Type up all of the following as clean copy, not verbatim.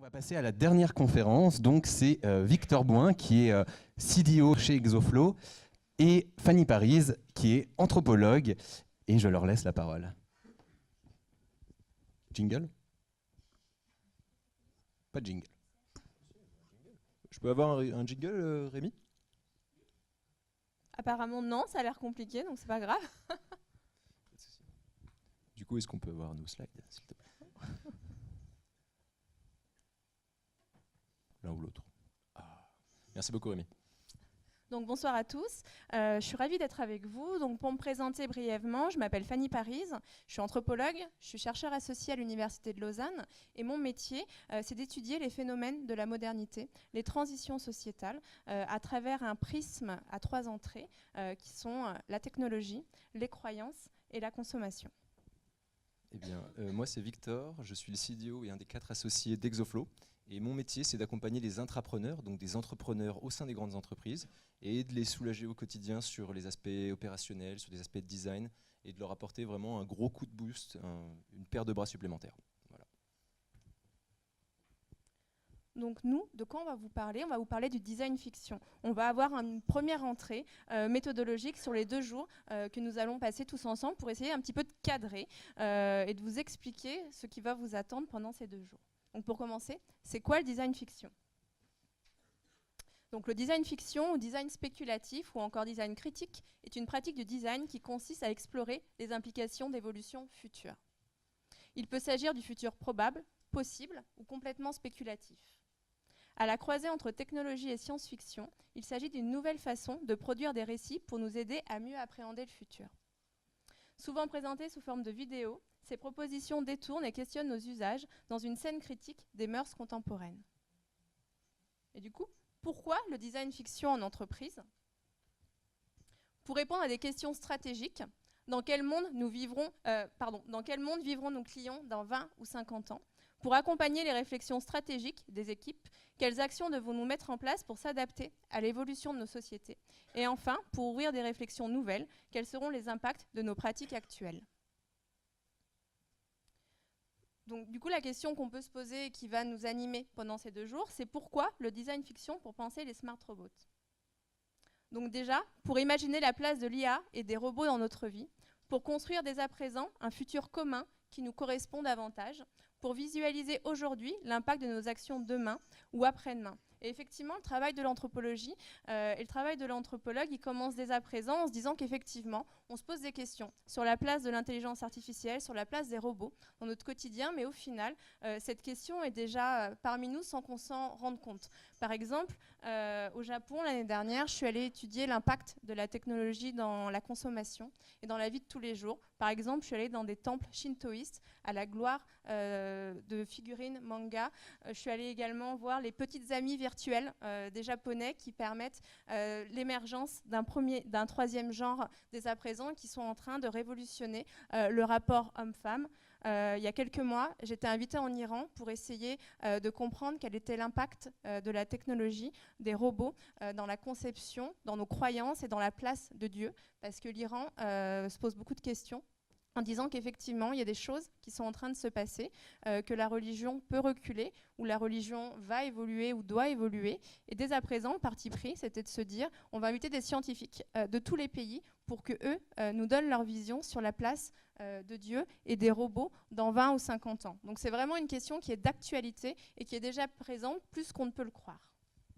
va passer à la dernière conférence. Donc, c'est Victor Bouin, qui est CDO chez Exoflow, et Fanny Parise, qui est anthropologue. Et je leur laisse la parole. Jingle? Pas de jingle. Je peux avoir un jingle, Rémi? Apparemment non, ça a l'air compliqué, donc c'est pas grave. Du coup, est-ce qu'on peut avoir nos slides, s'il te plaît? L'un ou l'autre. Ah. Merci beaucoup, Rémi. Donc bonsoir à tous, je suis ravie d'être avec vous. Donc pour me présenter brièvement, je m'appelle Fanny Parise, je suis anthropologue, je suis chercheur associé à l'Université de Lausanne et mon métier c'est d'étudier les phénomènes de la modernité, les transitions sociétales à travers un prisme à 3 entrées qui sont la technologie, les croyances et la consommation. Eh bien, moi c'est Victor, je suis le CDO et un des 4 associés d'Exoflow. Et mon métier, c'est d'accompagner les intrapreneurs, donc des entrepreneurs au sein des grandes entreprises, et de les soulager au quotidien sur les aspects opérationnels, sur des aspects de design, et de leur apporter vraiment un gros coup de boost, une paire de bras supplémentaires. Voilà. Donc nous, de quoi on va vous parler? On va vous parler du design fiction. On va avoir une première entrée méthodologique sur les 2 jours que nous allons passer tous ensemble pour essayer un petit peu de cadrer et de vous expliquer ce qui va vous attendre pendant ces 2 jours. Donc pour commencer, c'est quoi le design fiction? Donc le design fiction ou design spéculatif ou encore design critique est une pratique du design qui consiste à explorer les implications d'évolutions futures. Il peut s'agir du futur probable, possible ou complètement spéculatif. À la croisée entre technologie et science-fiction, il s'agit d'une nouvelle façon de produire des récits pour nous aider à mieux appréhender le futur. Souvent présentées sous forme de vidéos, ces propositions détournent et questionnent nos usages dans une scène critique des mœurs contemporaines. Et du coup, pourquoi le design fiction en entreprise? Pour répondre à des questions stratégiques, dans quel monde vivront nos clients dans 20 ou 50 ans? Pour accompagner les réflexions stratégiques des équipes, quelles actions devons-nous mettre en place pour s'adapter à l'évolution de nos sociétés? Et enfin, pour ouvrir des réflexions nouvelles, quels seront les impacts de nos pratiques actuelles? Donc, du coup, la question qu'on peut se poser et qui va nous animer pendant ces 2 jours, c'est pourquoi le design fiction pour penser les smart robots? Donc déjà, pour imaginer la place de l'IA et des robots dans notre vie, pour construire dès à présent un futur commun qui nous correspond davantage, pour visualiser aujourd'hui l'impact de nos actions demain ou après-demain. Et effectivement, le travail de l'anthropologie et le travail de l'anthropologue, il commence dès à présent en se disant qu'effectivement, on se pose des questions sur la place de l'intelligence artificielle, sur la place des robots dans notre quotidien, mais au final, cette question est déjà parmi nous sans qu'on s'en rende compte. Par exemple, au Japon, l'année dernière, je suis allée étudier l'impact de la technologie dans la consommation et dans la vie de tous les jours. Par exemple, je suis allée dans des temples shintoïstes à la gloire de figurines manga. Je suis allée également voir les petites amies virtuelles des Japonais qui permettent l'émergence d'un 3e genre dès à présent qui sont en train de révolutionner le rapport homme-femme. Il y a quelques mois, j'étais invitée en Iran pour essayer de comprendre quel était l'impact de la technologie, des robots dans la conception, dans nos croyances et dans la place de Dieu, parce que l'Iran se pose beaucoup de questions en disant qu'effectivement, il y a des choses qui sont en train de se passer, que la religion peut reculer, ou la religion va évoluer ou doit évoluer. Et dès à présent, le parti pris, c'était de se dire, on va inviter des scientifiques de tous les pays pour qu'eux nous donnent leur vision sur la place de Dieu et des robots dans 20 ou 50 ans. Donc c'est vraiment une question qui est d'actualité et qui est déjà présente plus qu'on ne peut le croire.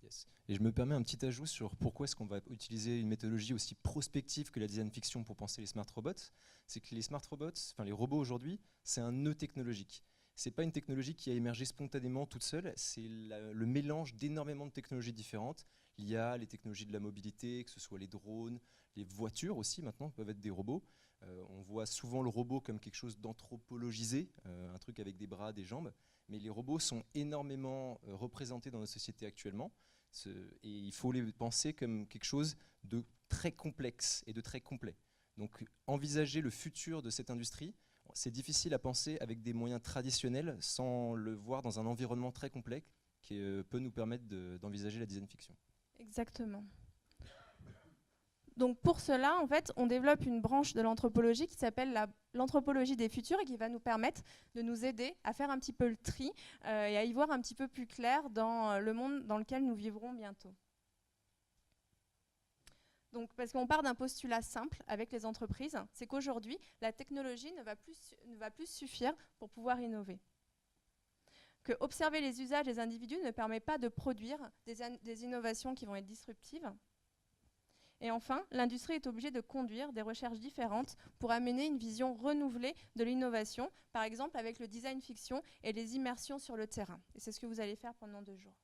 Yes. Et je me permets un petit ajout sur pourquoi est-ce qu'on va utiliser une méthodologie aussi prospective que la design fiction pour penser les smart robots. C'est que les smart robots, enfin les robots aujourd'hui, c'est un nœud technologique. C'est pas une technologie qui a émergé spontanément toute seule, c'est le mélange d'énormément de technologies différentes. Il y a les technologies de la mobilité, que ce soit les drones, les voitures aussi maintenant peuvent être des robots. On voit souvent le robot comme quelque chose d'anthropologisé, un truc avec des bras, des jambes, mais les robots sont énormément représentés dans nos sociétés actuellement. Et il faut les penser comme quelque chose de très complexe et de très complet. Donc envisager le futur de cette industrie, c'est difficile à penser avec des moyens traditionnels sans le voir dans un environnement très complexe qui peut nous permettre d'envisager la design fiction. Exactement. Donc pour cela, en fait, on développe une branche de l'anthropologie qui s'appelle l'anthropologie des futurs et qui va nous permettre de nous aider à faire un petit peu le tri et à y voir un petit peu plus clair dans le monde dans lequel nous vivrons bientôt. Donc, parce qu'on part d'un postulat simple avec les entreprises, c'est qu'aujourd'hui, la technologie ne va plus suffire pour pouvoir innover. Que observer les usages des individus ne permet pas de produire des innovations qui vont être disruptives. Et enfin, l'industrie est obligée de conduire des recherches différentes pour amener une vision renouvelée de l'innovation, par exemple avec le design fiction et les immersions sur le terrain. Et c'est ce que vous allez faire pendant 2 jours.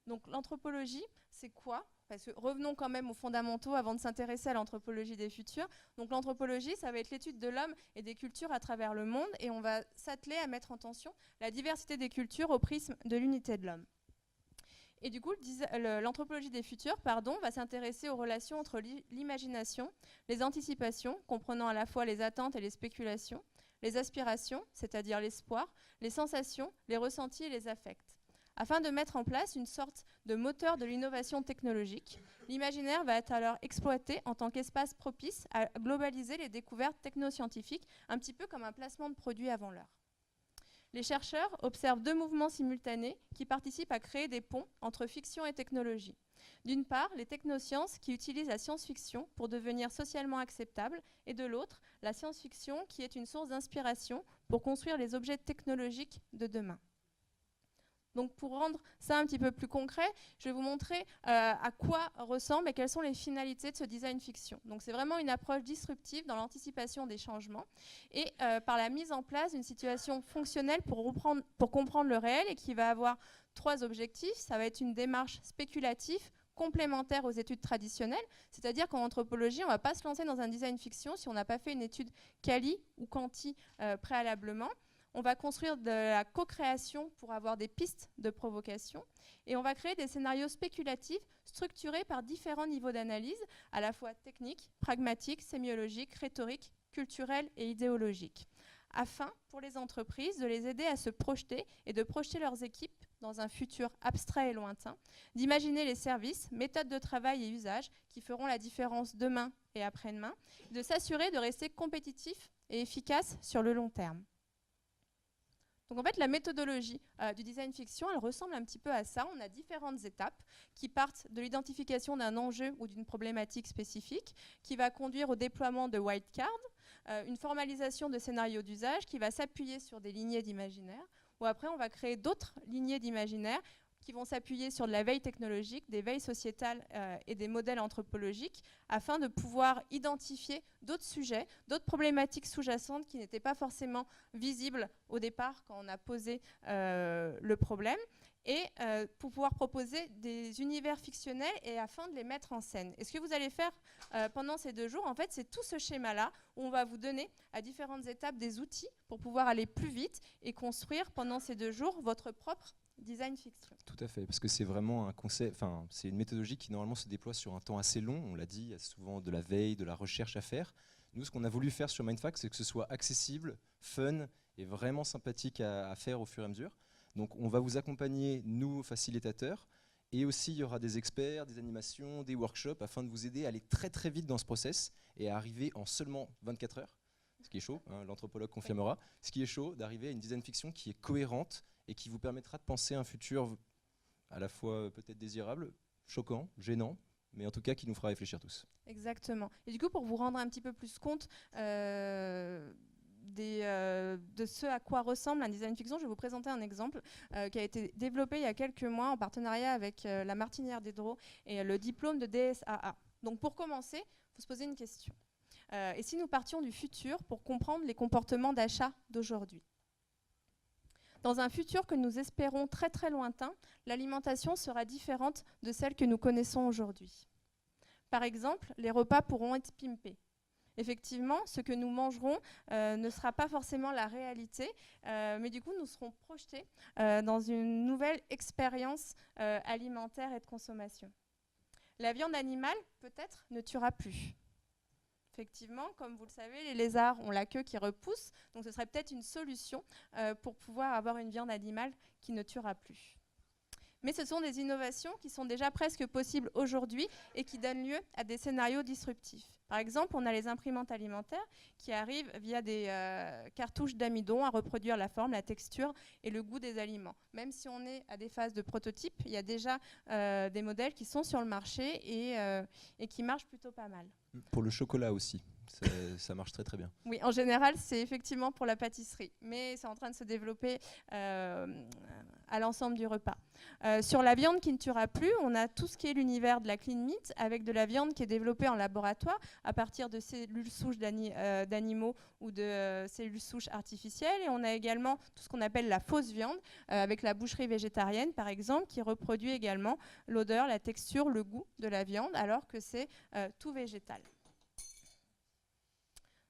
Donc l'anthropologie, c'est quoi? Parce que revenons quand même aux fondamentaux avant de s'intéresser à l'anthropologie des futurs. Donc l'anthropologie, ça va être l'étude de l'homme et des cultures à travers le monde, et on va s'atteler à mettre en tension la diversité des cultures au prisme de l'unité de l'homme. Et du coup, l'anthropologie des futurs va s'intéresser aux relations entre l'imagination, les anticipations, comprenant à la fois les attentes et les spéculations, les aspirations, c'est-à-dire l'espoir, les sensations, les ressentis et les affects. Afin de mettre en place une sorte de moteur de l'innovation technologique, l'imaginaire va être alors exploité en tant qu'espace propice à globaliser les découvertes technoscientifiques, un petit peu comme un placement de produit avant l'heure. Les chercheurs observent 2 mouvements simultanés qui participent à créer des ponts entre fiction et technologie. D'une part, les technosciences qui utilisent la science-fiction pour devenir socialement acceptables, et de l'autre, la science-fiction qui est une source d'inspiration pour construire les objets technologiques de demain. Donc pour rendre ça un petit peu plus concret, je vais vous montrer à quoi ressemble et quelles sont les finalités de ce design fiction. Donc c'est vraiment une approche disruptive dans l'anticipation des changements et par la mise en place d'une situation fonctionnelle pour comprendre le réel et qui va avoir 3 objectifs. Ça va être une démarche spéculative, complémentaire aux études traditionnelles, c'est-à-dire qu'en anthropologie, on ne va pas se lancer dans un design fiction si on n'a pas fait une étude quali ou quanti préalablement. On va construire de la co-création pour avoir des pistes de provocation et on va créer des scénarios spéculatifs structurés par différents niveaux d'analyse, à la fois techniques, pragmatiques, sémiologiques, rhétoriques, culturels et idéologiques, afin pour les entreprises de les aider à se projeter et de projeter leurs équipes dans un futur abstrait et lointain, d'imaginer les services, méthodes de travail et usages qui feront la différence demain et après-demain, de s'assurer de rester compétitifs et efficaces sur le long terme. Donc en fait, la méthodologie du design fiction, elle ressemble un petit peu à ça. On a différentes étapes qui partent de l'identification d'un enjeu ou d'une problématique spécifique, qui va conduire au déploiement de white cards, une formalisation de scénarios d'usage qui va s'appuyer sur des lignées d'imaginaire, ou après on va créer d'autres lignées d'imaginaire qui vont s'appuyer sur de la veille technologique, des veilles sociétales et des modèles anthropologiques afin de pouvoir identifier d'autres sujets, d'autres problématiques sous-jacentes qui n'étaient pas forcément visibles au départ quand on a posé le problème et pour pouvoir proposer des univers fictionnels et afin de les mettre en scène. Et ce que vous allez faire pendant ces 2 jours, en fait, c'est tout ce schéma-là où on va vous donner à différentes étapes des outils pour pouvoir aller plus vite et construire pendant ces 2 jours votre propre design fiction. Tout à fait, parce que c'est vraiment un concept, enfin, c'est une méthodologie qui normalement se déploie sur un temps assez long, on l'a dit, il y a souvent de la veille, de la recherche à faire. Nous, ce qu'on a voulu faire sur Mindfact, c'est que ce soit accessible, fun et vraiment sympathique à faire au fur et à mesure. Donc on va vous accompagner, nous, facilitateurs, et aussi il y aura des experts, des animations, des workshops, afin de vous aider à aller très très vite dans ce process et à arriver en seulement 24 heures, ce qui est chaud, hein, l'anthropologue confirmera, ce qui est chaud, d'arriver à une design fiction qui est cohérente et qui vous permettra de penser un futur à la fois peut-être désirable, choquant, gênant, mais en tout cas qui nous fera réfléchir tous. Exactement. Et du coup, pour vous rendre un petit peu plus compte de ce à quoi ressemble un design fiction, je vais vous présenter un exemple qui a été développé il y a quelques mois en partenariat avec la Martinière d'Hydro et le diplôme de DSAA. Donc pour commencer, il faut se poser une question. Et si nous partions du futur pour comprendre les comportements d'achat d'aujourd'hui ? Dans un futur que nous espérons très très lointain, l'alimentation sera différente de celle que nous connaissons aujourd'hui. Par exemple, les repas pourront être pimpés. Effectivement, ce que nous mangerons ne sera pas forcément la réalité, mais du coup, nous serons projetés dans une nouvelle expérience alimentaire et de consommation. La viande animale, peut-être, ne tuera plus. Effectivement, comme vous le savez, les lézards ont la queue qui repousse, donc ce serait peut-être une solution pour pouvoir avoir une viande animale qui ne tuera plus. Mais ce sont des innovations qui sont déjà presque possibles aujourd'hui et qui donnent lieu à des scénarios disruptifs. Par exemple, on a les imprimantes alimentaires qui arrivent via des cartouches d'amidon à reproduire la forme, la texture et le goût des aliments. Même si on est à des phases de prototype, il y a déjà des modèles qui sont sur le marché et qui marchent plutôt pas mal. Pour le chocolat aussi, ça marche très très bien. Oui, en général, c'est effectivement pour la pâtisserie, mais c'est en train de se développer à l'ensemble du repas. Sur la viande qui ne tuera plus, on a tout ce qui est l'univers de la clean meat, avec de la viande qui est développée en laboratoire à partir de cellules souches d'animaux ou de cellules souches artificielles. Et on a également tout ce qu'on appelle la fausse viande, avec la boucherie végétarienne, par exemple, qui reproduit également l'odeur, la texture, le goût de la viande, alors que c'est tout végétal.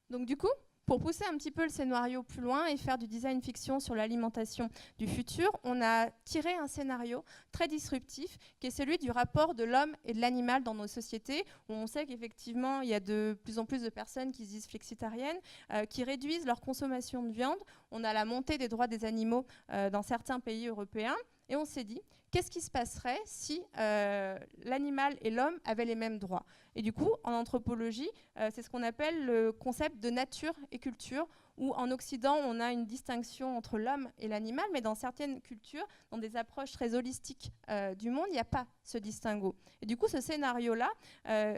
Donc du coup, pour pousser un petit peu le scénario plus loin et faire du design fiction sur l'alimentation du futur, on a tiré un scénario très disruptif qui est celui du rapport de l'homme et de l'animal dans nos sociétés, où on sait qu'effectivement, il y a de plus en plus de personnes qui se disent flexitariennes, qui réduisent leur consommation de viande. On a la montée des droits des animaux dans certains pays européens. Et on s'est dit, qu'est-ce qui se passerait si l'animal et l'homme avaient les mêmes droits? Et du coup, en anthropologie, c'est ce qu'on appelle le concept de nature et culture, où en Occident, on a une distinction entre l'homme et l'animal, mais dans certaines cultures, dans des approches très holistiques du monde, il n'y a pas ce distinguo. Et du coup, ce scénario-là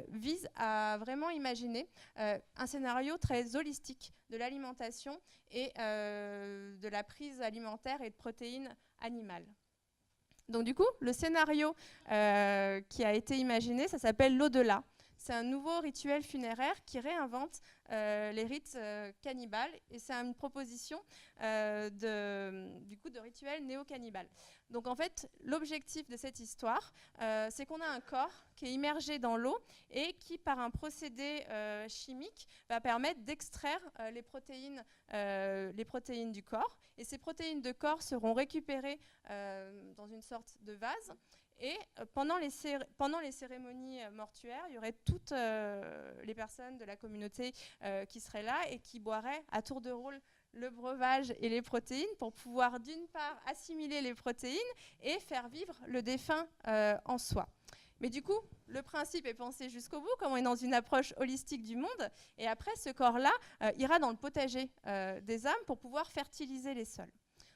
vise à vraiment imaginer un scénario très holistique de l'alimentation et de la prise alimentaire et de protéines animales. Donc du coup, le scénario qui a été imaginé, ça s'appelle l'au-delà. C'est un nouveau rituel funéraire qui réinvente les rites cannibales, et c'est une proposition du coup, de rituel néo-cannibale. Donc en fait, l'objectif de cette histoire, c'est qu'on a un corps qui est immergé dans l'eau et qui, par un procédé chimique, va permettre d'extraire les protéines du corps. Et ces protéines de corps seront récupérées dans une sorte de vase. Et pendant les cérémonies mortuaires, il y aurait toutes les personnes de la communauté qui seraient là et qui boiraient à tour de rôle le breuvage et les protéines pour pouvoir d'une part assimiler les protéines et faire vivre le défunt en soi. Mais du coup, le principe est pensé jusqu'au bout, comme on est dans une approche holistique du monde. Et après, ce corps-là ira dans le potager des âmes pour pouvoir fertiliser les sols.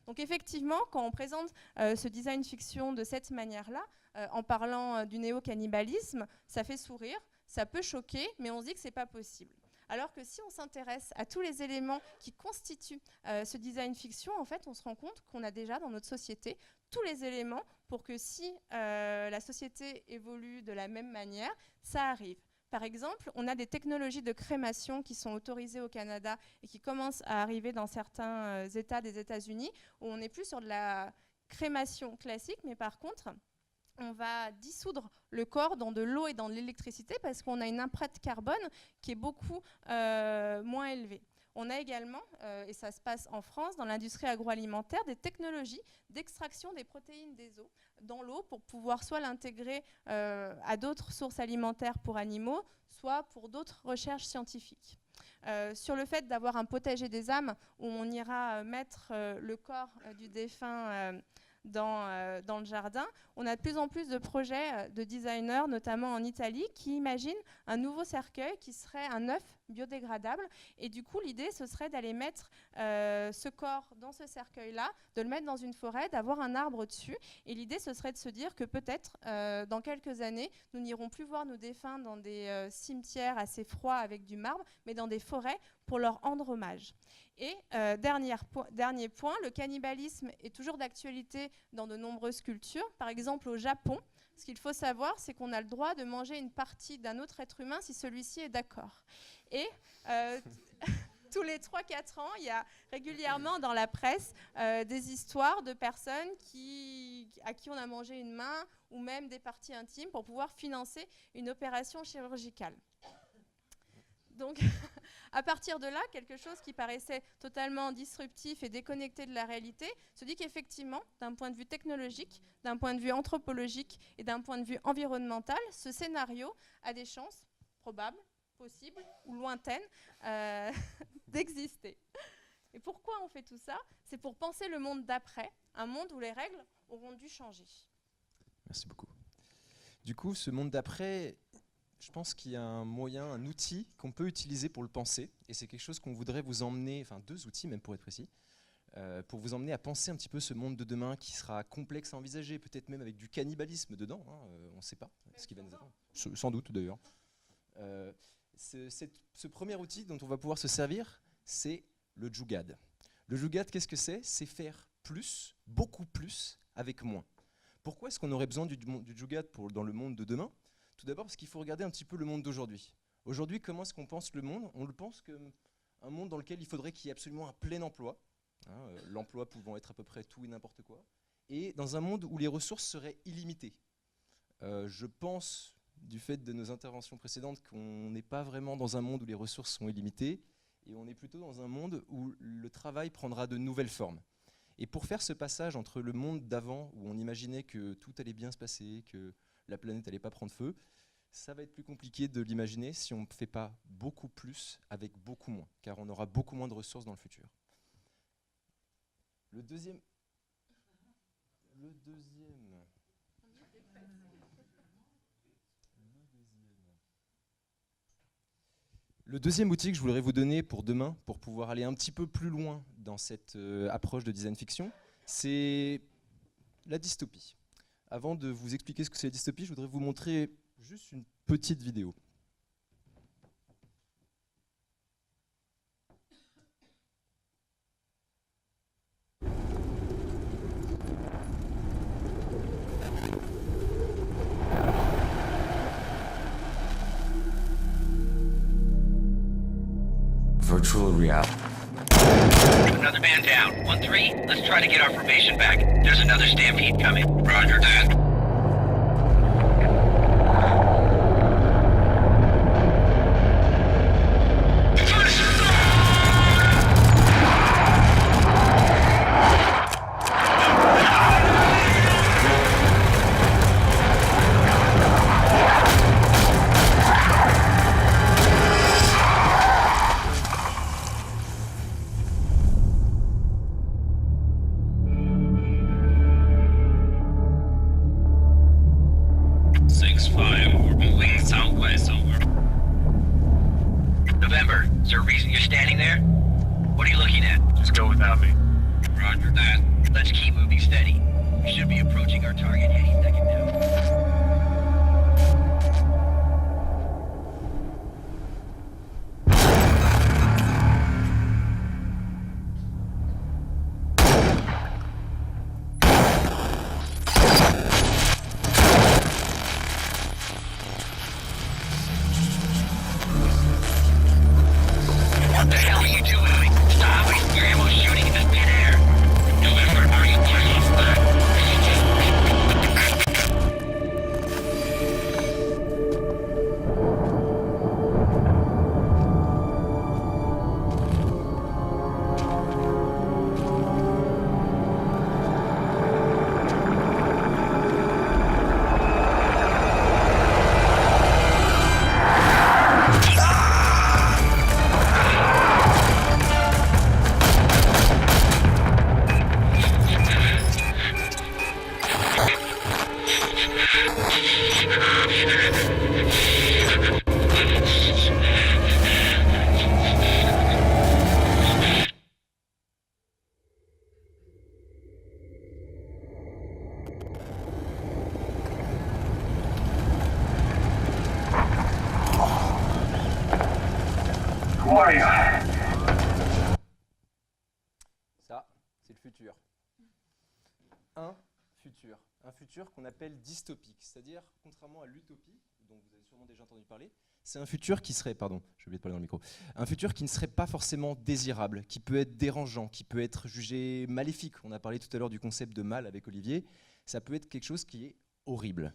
Donc effectivement, quand on présente ce design fiction de cette manière-là, en parlant du néo-cannibalisme, ça fait sourire, ça peut choquer, mais on se dit que ce n'est pas possible. Alors que si on s'intéresse à tous les éléments qui constituent ce design fiction, en fait, on se rend compte qu'on a déjà dans notre société tous les éléments pour que si la société évolue de la même manière, ça arrive. Par exemple, on a des technologies de crémation qui sont autorisées au Canada et qui commencent à arriver dans certains États des États-Unis, où on n'est plus sur de la crémation classique, mais par contre, on va dissoudre le corps dans de l'eau et dans de l'électricité parce qu'on a une empreinte carbone qui est beaucoup moins élevée. On a également, et ça se passe en France, dans l'industrie agroalimentaire, des technologies d'extraction des protéines des eaux dans l'eau pour pouvoir soit l'intégrer à d'autres sources alimentaires pour animaux, soit pour d'autres recherches scientifiques. Sur le fait d'avoir un potager des âmes où on ira mettre le corps du défunt dans le jardin, on a de plus en plus de projets de designers, notamment en Italie, qui imaginent un nouveau cercueil qui serait un œuf biodégradable. Et du coup, l'idée, ce serait d'aller mettre ce corps dans ce cercueil-là, de le mettre dans une forêt, d'avoir un arbre dessus. Et l'idée, ce serait de se dire que peut-être, dans quelques années, nous n'irons plus voir nos défunts dans des cimetières assez froids avec du marbre, mais dans des forêts pour leur rendre hommage. Et dernier point, le cannibalisme est toujours d'actualité dans de nombreuses cultures. Par exemple, au Japon, ce qu'il faut savoir, c'est qu'on a le droit de manger une partie d'un autre être humain si celui-ci est d'accord. Et tous les 3-4 ans, il y a régulièrement dans la presse des histoires de personnes à qui on a mangé une main ou même des parties intimes pour pouvoir financer une opération chirurgicale. Donc, à partir de là, quelque chose qui paraissait totalement disruptif et déconnecté de la réalité se dit qu'effectivement, d'un point de vue technologique, d'un point de vue anthropologique et d'un point de vue environnemental, ce scénario a des chances probables, possibles ou lointaines d'exister. Et pourquoi on fait tout ça? C'est pour penser le monde d'après, un monde où les règles auront dû changer. Merci beaucoup. Du coup, ce monde d'après, je pense qu'il y a un moyen, un outil qu'on peut utiliser pour le penser. Et c'est quelque chose qu'on voudrait vous emmener, enfin 2 outils même pour être précis, pour vous emmener à penser un petit peu ce monde de demain qui sera complexe à envisager, peut-être même avec du cannibalisme dedans, hein, on ne sait pas ce qui va nous attendre. Sans doute d'ailleurs. Ce premier outil dont on va pouvoir se servir, c'est le Jugaad. Le Jugaad, qu'est-ce que c'est? C'est faire plus, beaucoup plus, avec moins. Pourquoi est-ce qu'on aurait besoin du Jugaad dans le monde de demain? Tout d'abord parce qu'il faut regarder un petit peu le monde d'aujourd'hui. Aujourd'hui, comment est-ce qu'on pense le monde? On le pense comme un monde dans lequel il faudrait qu'il y ait absolument un plein emploi, hein, l'emploi pouvant être à peu près tout et n'importe quoi, et dans un monde où les ressources seraient illimitées. Je pense, du fait de nos interventions précédentes, qu'on n'est pas vraiment dans un monde où les ressources sont illimitées, et on est plutôt dans un monde où le travail prendra de nouvelles formes. Et pour faire ce passage entre le monde d'avant, où on imaginait que tout allait bien se passer, que la planète n'allait pas prendre feu, ça va être plus compliqué de l'imaginer si on ne fait pas beaucoup plus avec beaucoup moins, car on aura beaucoup moins de ressources dans le futur. Le deuxième outil que je voudrais vous donner pour demain, pour pouvoir aller un petit peu plus loin dans cette approche de design fiction, c'est la dystopie. Avant de vous expliquer ce que c'est la dystopie, je voudrais vous montrer juste une petite vidéo. Virtual reality. Another man down. 1-3, let's try to get our formation back. There's another stampede coming. Roger that. Ça, c'est le futur. Un futur qu'on appelle dystopique, c'est-à-dire, contrairement à l'utopie, dont vous avez sûrement déjà entendu parler, c'est un futur qui serait, pardon, j'ai oublié de parler dans le micro, un futur qui ne serait pas forcément désirable, qui peut être dérangeant, qui peut être jugé maléfique. On a parlé tout à l'heure du concept de mal avec Olivier, ça peut être quelque chose qui est horrible.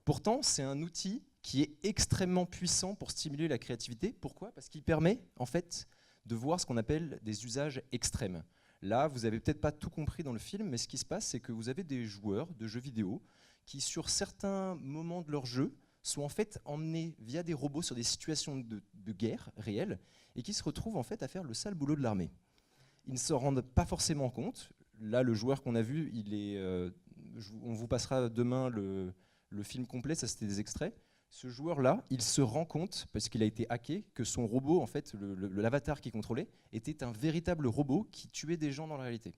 Pourtant, c'est un outil qui est extrêmement puissant pour stimuler la créativité. Pourquoi? Parce qu'il permet, en fait, de voir ce qu'on appelle des usages extrêmes. Là, vous n'avez peut-être pas tout compris dans le film, mais ce qui se passe, c'est que vous avez des joueurs de jeux vidéo qui, sur certains moments de leur jeu, sont en fait emmenés via des robots sur des situations de guerre réelles et qui se retrouvent en fait à faire le sale boulot de l'armée. Ils ne s'en rendent pas forcément compte. Là, le joueur qu'on a vu, il est on vous passera demain le film complet, ça c'était des extraits. Ce joueur-là, il se rend compte, parce qu'il a été hacké, que son robot, en fait, l'avatar qu'il contrôlait, était un véritable robot qui tuait des gens dans la réalité.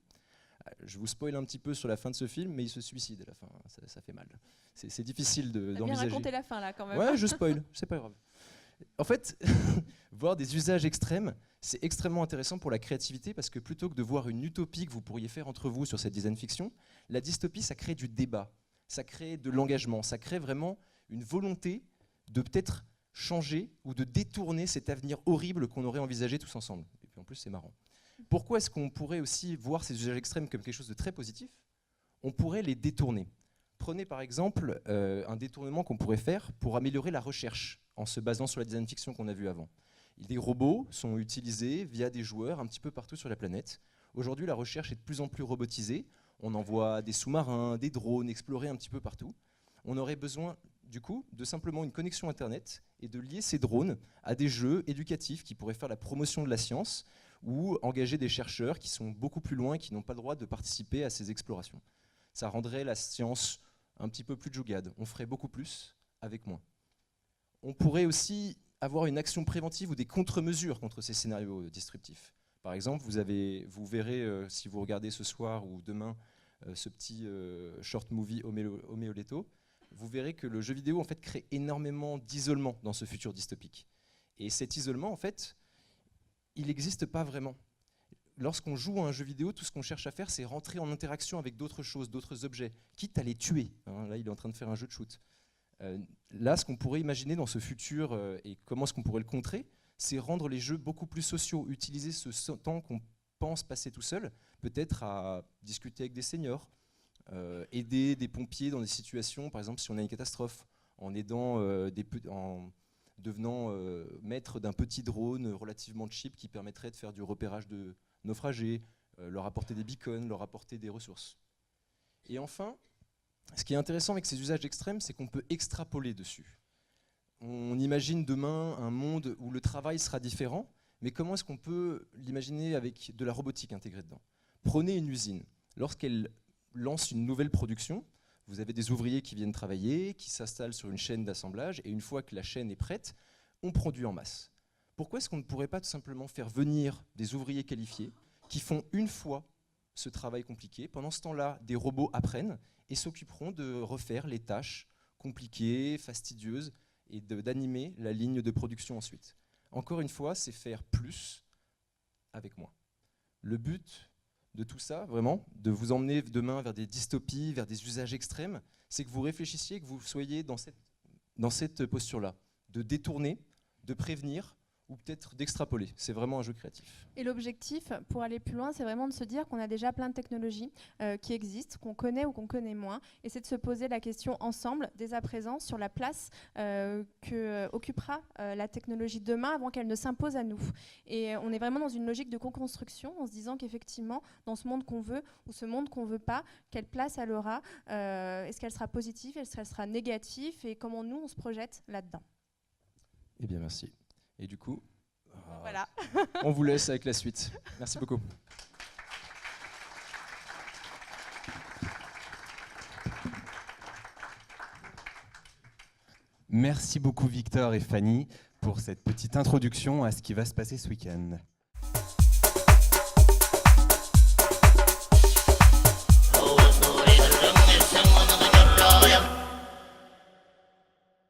Je vous spoil un petit peu sur la fin de ce film, mais il se suicide à la fin, ça fait mal. C'est difficile d'envisager. Bien raconter la fin là quand même. Ouais, je spoil, c'est pas grave. En fait, voir des usages extrêmes, c'est extrêmement intéressant pour la créativité parce que plutôt que de voir une utopie que vous pourriez faire entre vous sur cette design fiction, la dystopie, ça crée du débat, ça crée de l'engagement, ça crée vraiment une volonté de peut-être changer ou de détourner cet avenir horrible qu'on aurait envisagé tous ensemble. Et puis en plus, c'est marrant. Pourquoi est-ce qu'on pourrait aussi voir ces usages extrêmes comme quelque chose de très positif ? On pourrait les détourner. Prenez par exemple un détournement qu'on pourrait faire pour améliorer la recherche en se basant sur la design fiction qu'on a vue avant. Des robots sont utilisés via des joueurs un petit peu partout sur la planète. Aujourd'hui, la recherche est de plus en plus robotisée. On envoie des sous-marins, des drones explorer un petit peu partout. On aurait besoin, du coup, de simplement une connexion Internet et de lier ces drones à des jeux éducatifs qui pourraient faire la promotion de la science ou engager des chercheurs qui sont beaucoup plus loin et qui n'ont pas le droit de participer à ces explorations. Ça rendrait la science un petit peu plus jougade. On ferait beaucoup plus avec moins. On pourrait aussi avoir une action préventive ou des contre-mesures contre ces scénarios disruptifs. Par exemple, vous verrez, si vous regardez ce soir ou demain ce petit short movie Omeoleto, vous verrez que le jeu vidéo en fait, crée énormément d'isolement dans ce futur dystopique. Et cet isolement, en fait, il n'existe pas vraiment. Lorsqu'on joue à un jeu vidéo, tout ce qu'on cherche à faire, c'est rentrer en interaction avec d'autres choses, d'autres objets, quitte à les tuer. Là, il est en train de faire un jeu de shoot. Là, ce qu'on pourrait imaginer dans ce futur et comment est-ce qu'on pourrait le contrer, c'est rendre les jeux beaucoup plus sociaux, utiliser ce temps qu'on pense passer tout seul, peut-être à discuter avec des seniors, aider des pompiers dans des situations, par exemple si on a une catastrophe, en aidant en devenant maître d'un petit drone relativement cheap qui permettrait de faire du repérage de naufragés, leur apporter des beacons, leur apporter des ressources. Et enfin, ce qui est intéressant avec ces usages extrêmes, c'est qu'on peut extrapoler dessus. On imagine demain un monde où le travail sera différent, mais comment est-ce qu'on peut l'imaginer avec de la robotique intégrée dedans ? Prenez une usine. Lorsqu'elle lance une nouvelle production, vous avez des ouvriers qui viennent travailler, qui s'installent sur une chaîne d'assemblage, et une fois que la chaîne est prête, on produit en masse. Pourquoi est-ce qu'on ne pourrait pas tout simplement faire venir des ouvriers qualifiés qui font une fois ce travail compliqué ? Pendant ce temps-là, des robots apprennent et s'occuperont de refaire les tâches compliquées, fastidieuses, et d'animer la ligne de production ensuite. Encore une fois, c'est faire plus avec moins. Le but de tout ça, vraiment, de vous emmener demain vers des dystopies, vers des usages extrêmes, c'est que vous réfléchissiez, que vous soyez dans cette posture-là, de détourner, de prévenir, ou peut-être d'extrapoler. C'est vraiment un jeu créatif. Et l'objectif, pour aller plus loin, c'est vraiment de se dire qu'on a déjà plein de technologies qui existent, qu'on connaît ou qu'on connaît moins, et c'est de se poser la question ensemble, dès à présent, sur la place que occupera la technologie demain avant qu'elle ne s'impose à nous. Et on est vraiment dans une logique de co-construction, en se disant qu'effectivement, dans ce monde qu'on veut ou ce monde qu'on ne veut pas, quelle place elle aura, est-ce qu'elle sera positive, est-ce qu'elle sera négative, et comment nous, on se projette là-dedans. Eh bien, merci. Et du coup, voilà. On vous laisse avec la suite. Merci beaucoup. Merci beaucoup Victor et Fanny pour cette petite introduction à ce qui va se passer ce week-end.